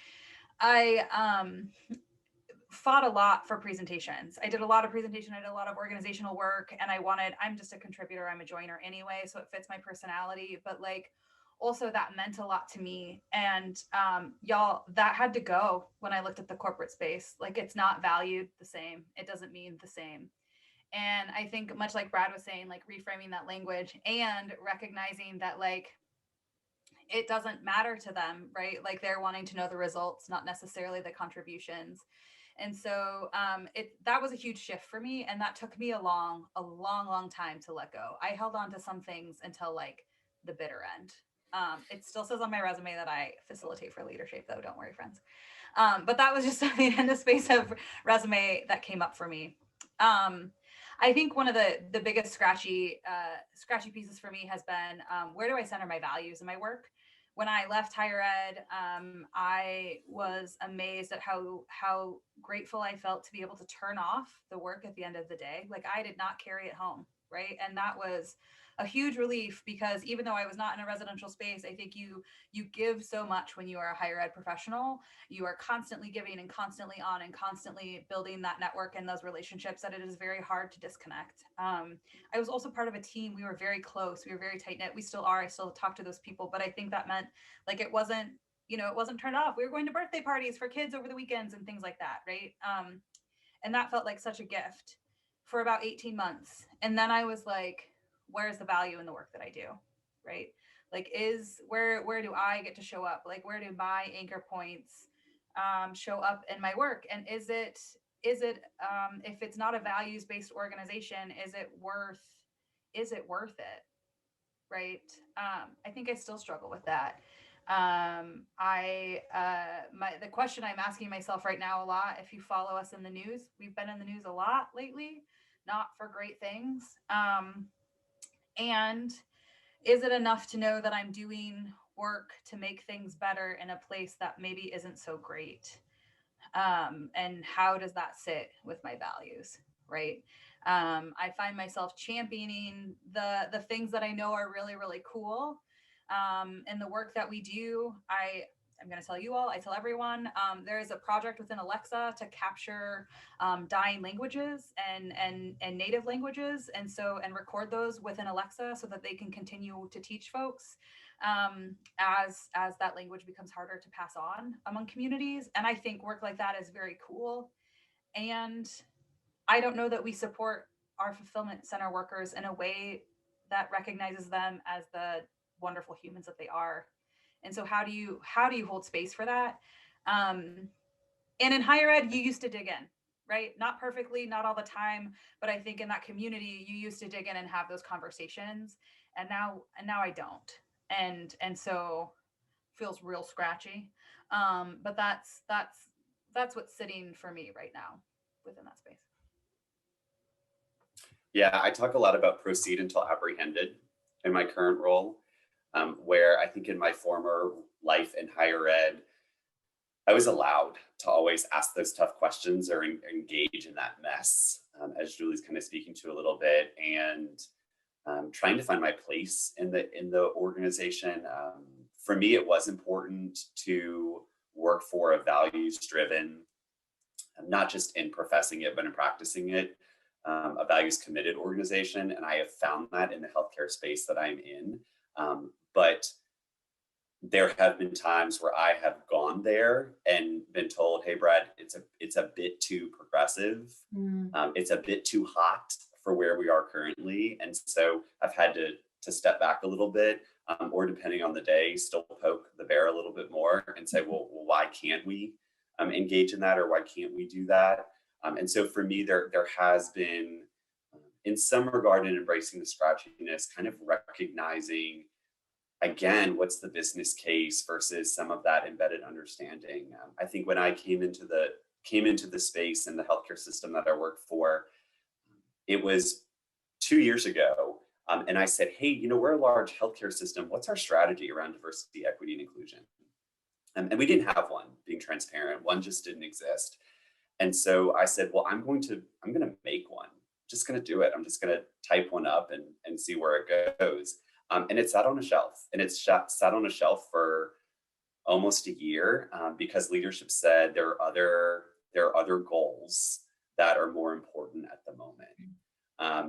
fought a lot for presentations. I did a lot of presentation. I did a lot of organizational work, and I'm just a contributor. I'm a joiner anyway, so it fits my personality. But like, also that meant a lot to me. And y'all, that had to go when I looked at the corporate space. Like, it's not valued the same. It doesn't mean the same. And I think, much like Brad was saying, like reframing that language and recognizing that like it doesn't matter to them, right? Like they're wanting to know the results, not necessarily the contributions. And so that was a huge shift for me. And that took me a long time to let go. I held on to some things until like the bitter end. It still says on my resume that I facilitate for LeaderShape though, don't worry friends. But that was just something in the space of resume that came up for me. I think one of the biggest scratchy pieces for me has been where do I center my values in my work? When I left higher ed, I was amazed at how grateful I felt to be able to turn off the work at the end of the day. Like I did not carry it home, right? And that was a huge relief, because even though I was not in a residential space, I think you give so much when you are a higher ed professional. You are constantly giving and constantly on and constantly building that network and those relationships that it is very hard to disconnect. I was also part of a team. We were very close. We were very tight knit. We still are. I still talk to those people, but I think that meant like it wasn't turned off. We were going to birthday parties for kids over the weekends and things like that, right? And that felt like such a gift for about 18 months. And then I was like, where's the value in the work that I do, right? Like where do I get to show up? Like where do my anchor points show up in my work? And is it if it's not a values-based organization, is it worth it, right? I think I still struggle with that. The question I'm asking myself right now a lot, if you follow us in the news, we've been in the news a lot lately, not for great things. And is it enough to know that I'm doing work to make things better in a place that maybe isn't so great? And how does that sit with my values, right? I find myself championing the things that I know are really, really cool. And the work that we do, I'm going to tell you all, I tell everyone, there is a project within Alexa to capture dying languages and native languages, and record those within Alexa so that they can continue to teach folks as that language becomes harder to pass on among communities. And I think work like that is very cool. And I don't know that we support our fulfillment center workers in a way that recognizes them as the wonderful humans that they are. And so how do you hold space for that? And in higher ed, you used to dig in, right? Not perfectly, not all the time, but I think in that community, you used to dig in and have those conversations. And now I don't. And so feels real scratchy. But that's what's sitting for me right now within that space. Yeah, I talk a lot about proceed until apprehended in my current role. Where I think in my former life in higher ed, I was allowed to always ask those tough questions or engage in that mess, as Julie's kind of speaking to a little bit, and trying to find my place in the organization. For me, it was important to work for a values-driven, not just in professing it, but in practicing it, a values-committed organization. And I have found that in the healthcare space that I'm in. But there have been times where I have gone there and been told, hey, Brad, it's a bit too progressive. It's a bit too hot for where we are currently. And so I've had to step back a little bit, or depending on the day, still poke the bear a little bit more and say, well, why can't we engage in that? Or why can't we do that? And so for me, there has been, in some regard, in embracing the scratchiness, kind of recognizing, again, what's the business case versus some of that embedded understanding. I think when I came into the space in the healthcare system that I worked for, it was 2 years ago, and I said, hey, we're a large healthcare system. What's our strategy around diversity, equity, and inclusion? And we didn't have one, being transparent. One just didn't exist. And so I said, well, I'm going to make one. Just going to do it. I'm just going to type one up and see where it goes. And it sat on a shelf, and it's sat on a shelf for almost a year because leadership said there are other there are other goals that are more important at the moment.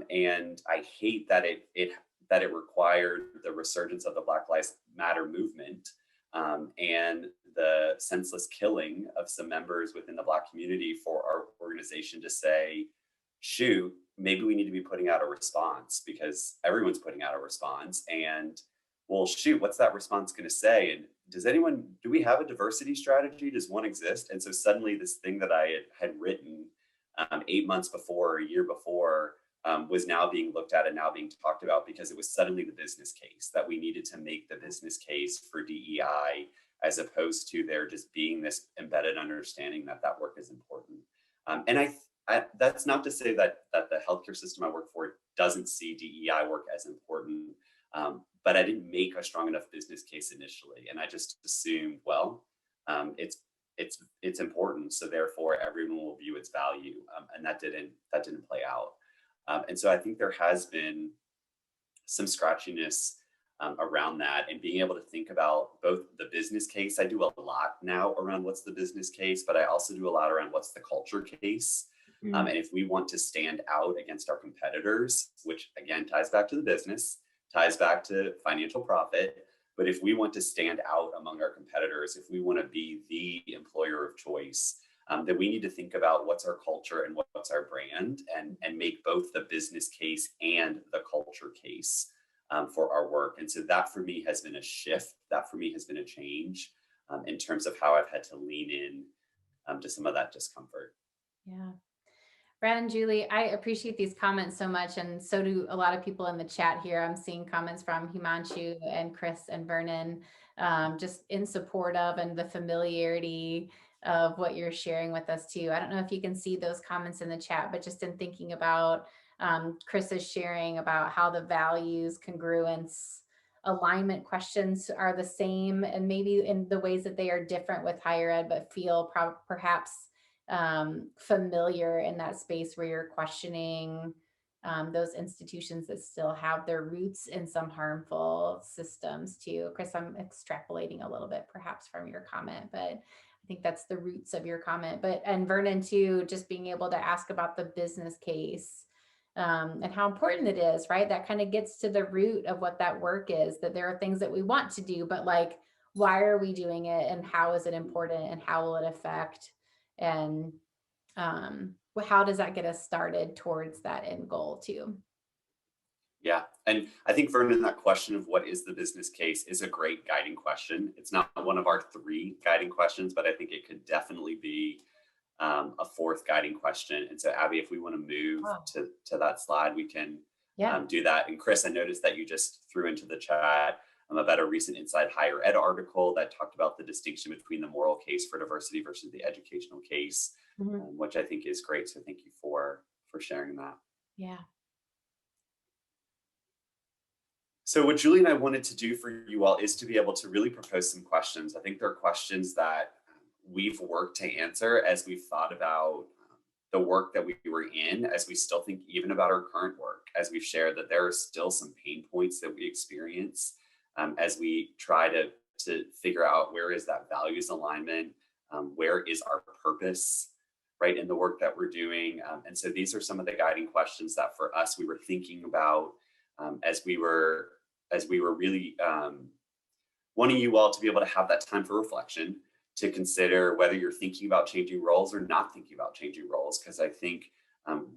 And I hate that it required the resurgence of the Black Lives Matter movement and the senseless killing of some members within the Black community for our organization to say, shoot, maybe we need to be putting out a response because everyone's putting out a response. And well, shoot, what's that response going to say? And do we have a diversity strategy? Does one exist? And so suddenly this thing that I had written 8 months before, or a year before, was now being looked at and now being talked about because it was suddenly the business case that we needed to make the business case for DEI, as opposed to there just being this embedded understanding that that work is important. And I that's not to say that the healthcare system I work for doesn't see DEI work as important, but I didn't make a strong enough business case initially, and I just assumed, well, it's important, so therefore everyone will view its value, and that didn't play out. And so I think there has been some scratchiness around that, and being able to think about both the business case. I do a lot now around what's the business case, but I also do a lot around what's the culture case. And if we want to stand out against our competitors, which again ties back to the business, ties back to financial profit, but if we want to stand out among our competitors, if we want to be the employer of choice, then we need to think about what's our culture and what's our brand, and make both the business case and the culture case for our work. And so that for me has been a shift. That for me has been a change in terms of how I've had to lean in to some of that discomfort. Yeah. Brad and Julie, I appreciate these comments so much, and so do a lot of people in the chat here. I'm seeing comments from Himanshu and Chris and Vernon, just in support of and the familiarity of what you're sharing with us too. I don't know if you can see those comments in the chat, but just in thinking about Chris is sharing about how the values, congruence, alignment questions are the same, and maybe in the ways that they are different with higher ed, but feel perhaps familiar in that space where you're questioning those institutions that still have their roots in some harmful systems too. Chris, I'm extrapolating a little bit perhaps from your comment, but I think that's the roots of your comment. And Vernon too, just being able to ask about the business case and how important it is, right? That kind of gets to the root of what that work is, that there are things that we want to do, but like, why are we doing it, and how is it important, and how will it affect, and how does that get us started towards that end goal too? Yeah, and I think, Vernon, that question of what is the business case is a great guiding question. It's not one of our 3 guiding questions, but I think it could definitely be a 4th guiding question. And so, Abby, if we want to move to that slide, we can do that. And Chris, I noticed that you just threw into the chat about a recent Inside Higher Ed article that talked about the distinction between the moral case for diversity versus the educational case, which I think is great. So thank you for sharing that. Yeah. So what Julie and I wanted to do for you all is to be able to really propose some questions. I think there are questions that we've worked to answer as we've thought about the work that we were in, as we still think even about our current work, as we've shared that there are still some pain points that we experience as we try to figure out where is that values alignment, where is our purpose, right, in the work that we're doing. And so these are some of the guiding questions that for us we were thinking about as we were really wanting you all to be able to have that time for reflection, to consider whether you're thinking about changing roles or not thinking about changing roles. Because I think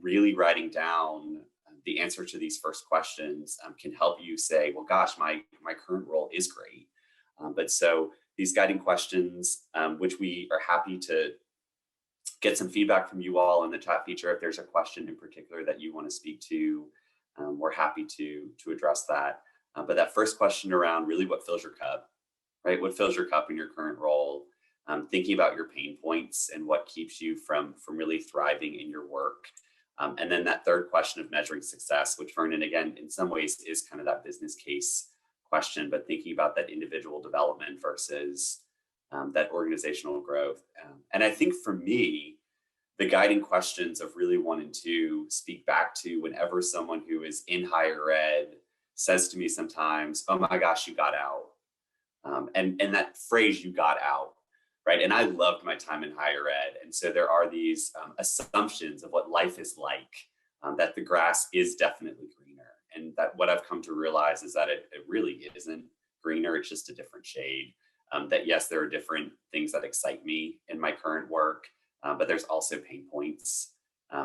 really writing down the answer to these first questions can help you say, well, gosh, my current role is great. But so these guiding questions, which we are happy to get some feedback from you all in the chat feature. If there's a question in particular that you want to speak to, we're happy to address that. But that first question around really what fills your cup, right? What fills your cup in your current role? Thinking about your pain points and what keeps you from really thriving in your work. And then that third question of measuring success, which Vernon, again, in some ways is kind of that business case question, but thinking about that individual development versus that organizational growth. And I think for me, the guiding questions of really wanting to speak back to whenever someone who is in higher ed says to me sometimes, oh my gosh, you got out. And that phrase, you got out, right? And I loved my time in higher ed. And so there are these assumptions of what life is like, that the grass is definitely greener. And that what I've come to realize is that it really isn't greener, it's just a different shade. That yes, there are different things that excite me in my current work, but there's also pain points,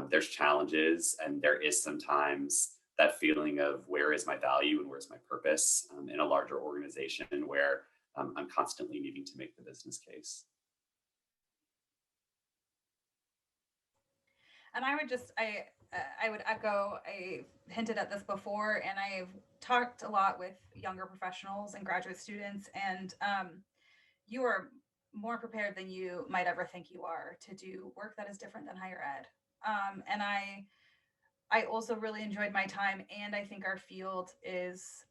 there's challenges, and there is sometimes that feeling of where is my value and where's my purpose in a larger organization where I'm constantly needing to make the business case. And I would echo, I hinted at this before, and I've talked a lot with younger professionals and graduate students, and you are more prepared than you might ever think you are to do work that is different than higher ed. And I also really enjoyed my time, and I think our field is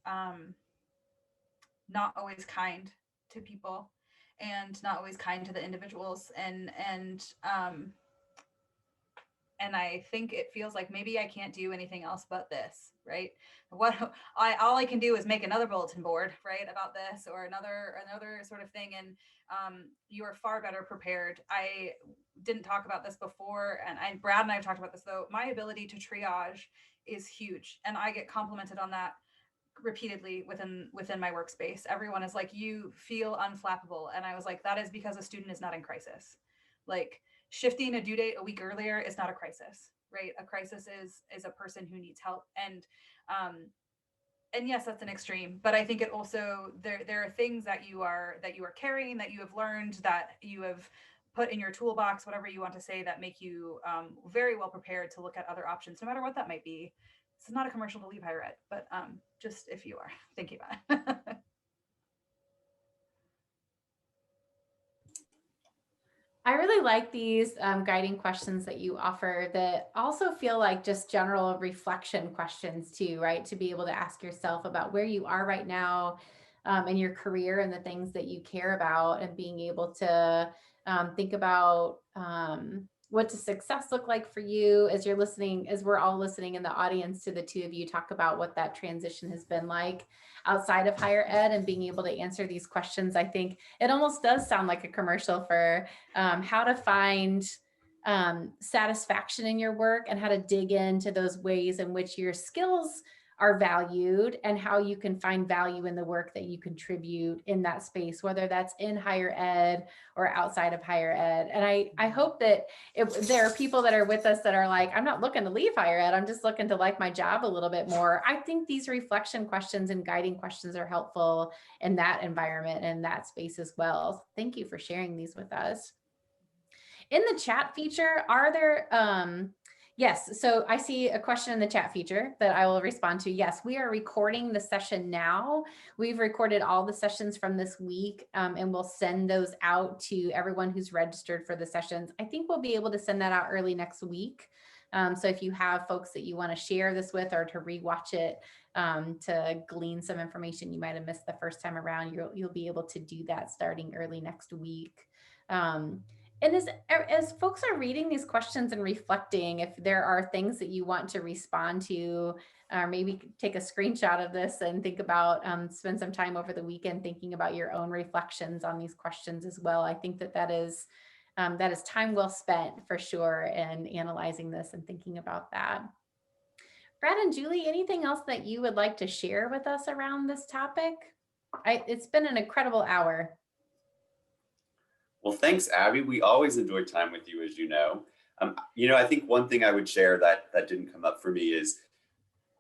not always kind to people and not always kind to the individuals, and I think it feels like maybe I can't do anything else but this, right? All I can do is make another bulletin board, right, about this or another sort of thing, and you are far better prepared. I didn't talk about this before, and Brad and I have talked about this though. My ability to triage is huge, and I get complimented on that repeatedly within my workspace. Everyone is like, you feel unflappable, and I was like, that is because a student is not in crisis. Like, shifting a due date a week earlier is not a crisis, right? A crisis is a person who needs help. And yes, that's an extreme, but I think it also, there are things that you are carrying, that you have learned, that you have put in your toolbox, whatever you want to say, that make you very well prepared to look at other options, no matter what that might be. This is not a commercial to leave higher ed, but just if you are thinking about it. I really like these guiding questions that you offer that also feel like just general reflection questions too, right? To be able to ask yourself about where you are right now in your career and the things that you care about, and being able to think about what does success look like for you as you're listening, as we're all listening in the audience to the two of you talk about what that transition has been like outside of higher ed, and being able to answer these questions. I think it almost does sound like a commercial for how to find satisfaction in your work, and how to dig into those ways in which your skills are valued, and how you can find value in the work that you contribute in that space, whether that's in higher ed or outside of higher ed. And I hope that there are people that are with us that are like, I'm not looking to leave higher ed, I'm just looking to like my job a little bit more. I think these reflection questions and guiding questions are helpful in that environment and that space as well. Thank you for sharing these with us. In the chat feature, are there, yes, so I see a question in the chat feature that I will respond to. Yes, we are recording the session now. We've recorded all the sessions from this week, and we'll send those out to everyone who's registered for the sessions. I think we'll be able to send that out early next week. So if you have folks that you want to share this with, or to rewatch it, to glean some information you might have missed the first time around, you'll be able to do that starting early next week. And as folks are reading these questions and reflecting, if there are things that you want to respond to, or maybe take a screenshot of this and think about, spend some time over the weekend thinking about your own reflections on these questions as well. I think that is time well spent for sure in analyzing this and thinking about that. Brad and Julie, anything else that you would like to share with us around this topic? It's been an incredible hour. Well, thanks, Abby. We always enjoy time with you, as you know. I think one thing I would share that didn't come up for me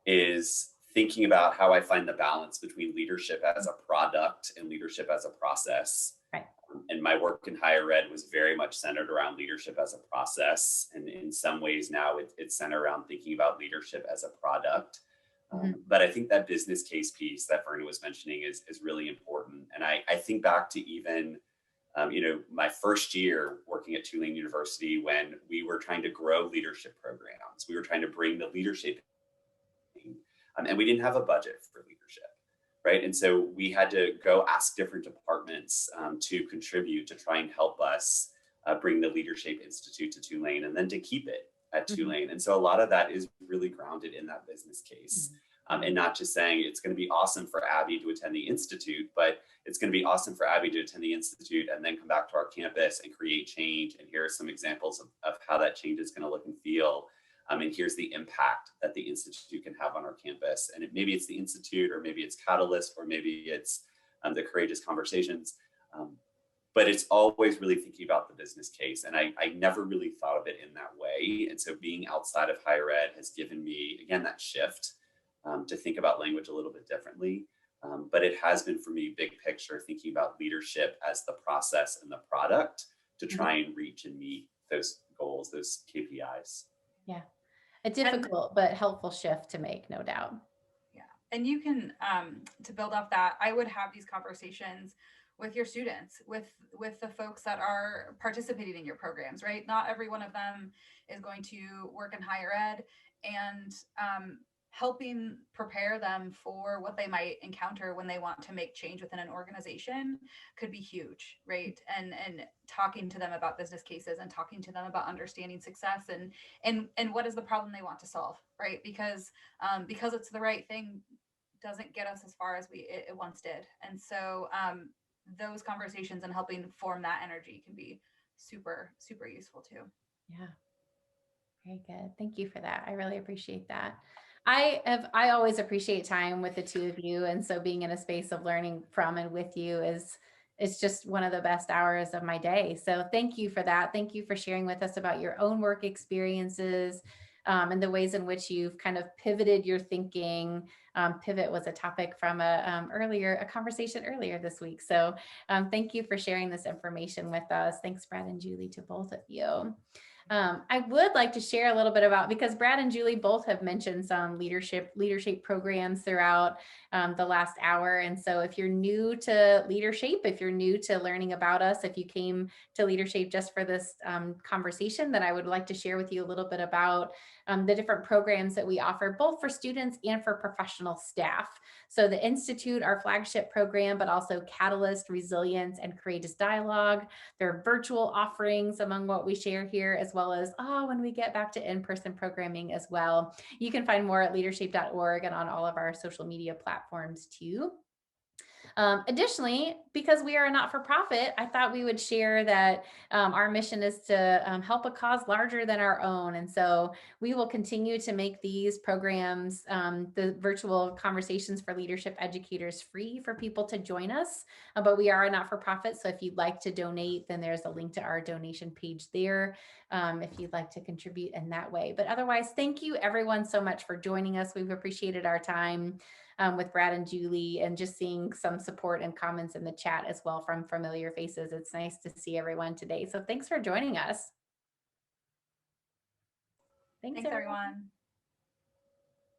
is thinking about how I find the balance between leadership as a product and leadership as a process. Right. And my work in higher ed was very much centered around leadership as a process. And in some ways now it's centered around thinking about leadership as a product. But I think that business case piece that Verna was mentioning is really important. And I think back to even my first year working at Tulane University, when we were trying to grow leadership programs, we were trying to bring the LeaderShape, and we didn't have a budget for leadership, right? And so we had to go ask different departments to contribute to try and help us bring the LeaderShape Institute to Tulane, and then to keep it at Tulane. And so a lot of that is really grounded in that business case. And not just saying it's going to be awesome for Abby to attend the Institute, but it's going to be awesome for Abby to attend the Institute and then come back to our campus and create change. And here are some examples of how that change is going to look and feel. And here's the impact that the Institute can have on our campus. And maybe it's the Institute, or maybe it's Catalyst, or maybe it's the Courageous Conversations. But it's always really thinking about the business case. And I never really thought of it in that way. And so being outside of higher ed has given me, again, that shift to think about language a little bit differently. But it has been for me, big picture, thinking about leadership as the process and the product to try and reach and meet those goals, those KPIs. Yeah, a difficult but helpful shift to make, no doubt. Yeah, and you can, to build off that, I would have these conversations with your students, with the folks that are participating in your programs, right? Not every one of them is going to work in higher ed, and helping prepare them for what they might encounter when they want to make change within an organization could be huge, right? And talking to them about business cases and talking to them about understanding success and what is the problem they want to solve, right? Because it's the right thing doesn't get us as far as it once did. And so those conversations and helping form that energy can be super, super useful too. Yeah. Very good. Thank you for that. I really appreciate that. I always appreciate time with the two of you. And so being in a space of learning from and with you is just one of the best hours of my day. So thank you for that. Thank you for sharing with us about your own work experiences and the ways in which you've kind of pivoted your thinking. Pivot was a topic from a conversation earlier this week. So thank you for sharing this information with us. Thanks, Brad and Julie, to both of you. I would like to share a little bit about, because Brad and Julie both have mentioned some LeaderShape programs throughout the last hour. And so if you're new to LeaderShape, if you're new to learning about us, if you came to LeaderShape just for this conversation, then I would like to share with you a little bit about the different programs that we offer, both for students and for professional staff. So the Institute, our flagship program, but also Catalyst, Resilience, and Courageous Dialogue. There are virtual offerings among what we share here, as well as when we get back to in-person programming as well. You can find more at leadershape.org and on all of our social media platforms too. Additionally, because we are a not-for-profit, I thought we would share that our mission is to help a cause larger than our own. And so we will continue to make these programs, the virtual conversations for leadership educators, free for people to join us. But we are a not-for-profit. So if you'd like to donate, then there's a link to our donation page there if you'd like to contribute in that way. But otherwise, thank you everyone so much for joining us. We've appreciated our time with Brad and Julie, and just seeing some support and comments in the chat as well from familiar faces. It's nice to see everyone today. So thanks for joining us. Thanks everyone.